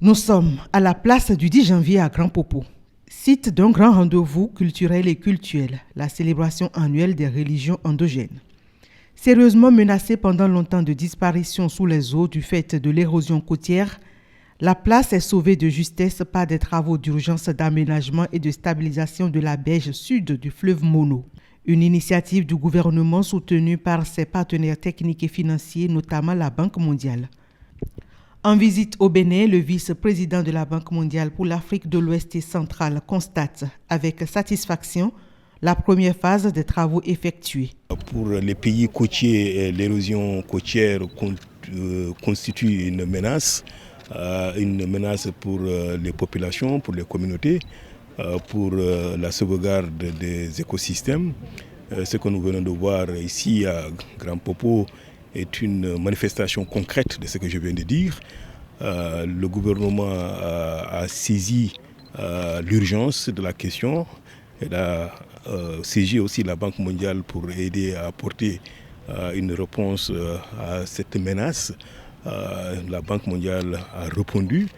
Nous sommes à la place du 10 janvier à Grand Popo, site d'un grand rendez-vous culturel et cultuel, la célébration annuelle des religions endogènes. Sérieusement menacée pendant longtemps de disparition sous les eaux du fait de l'érosion côtière, la place est sauvée de justesse par des travaux d'urgence d'aménagement et de stabilisation de la berge sud du fleuve Mono. Une initiative du gouvernement soutenue par ses partenaires techniques et financiers, notamment la Banque mondiale. En visite au Bénin, le vice-président de la Banque mondiale pour l'Afrique de l'Ouest et centrale constate avec satisfaction la première phase des travaux effectués. Pour les pays côtiers, l'érosion côtière constitue une menace pour les populations, pour les communautés, pour la sauvegarde des écosystèmes. Ce que nous venons de voir ici à Grand Popo est une manifestation concrète de ce que je viens de dire. Le gouvernement a saisi l'urgence de la question. Elle a saisi aussi la Banque mondiale pour aider à apporter une réponse à cette menace. La Banque mondiale a répondu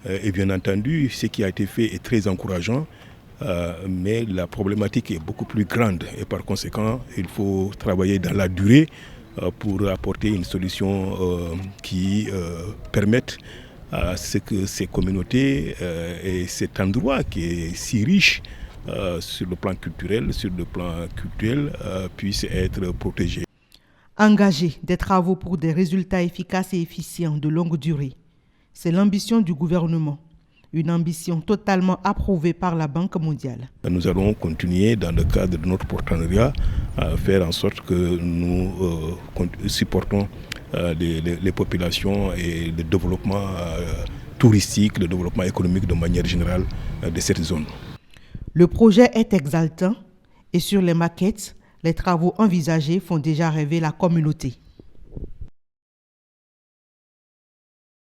et bien entendu, ce qui a été fait est très encourageant. Mais la problématique est beaucoup plus grande et par conséquent, il faut travailler dans la durée pour apporter une solution qui permette à ce que ces communautés et cet endroit qui est si riche sur le plan culturel, puissent être protégés. Engager des travaux pour des résultats efficaces et efficients de longue durée, c'est l'ambition du gouvernement. Une ambition totalement approuvée par la Banque mondiale. Nous allons continuer dans le cadre de notre partenariat à faire en sorte que nous supportons les populations et le développement touristique, le développement économique de manière générale de cette zone. Le projet est exaltant et sur les maquettes, les travaux envisagés font déjà rêver la communauté.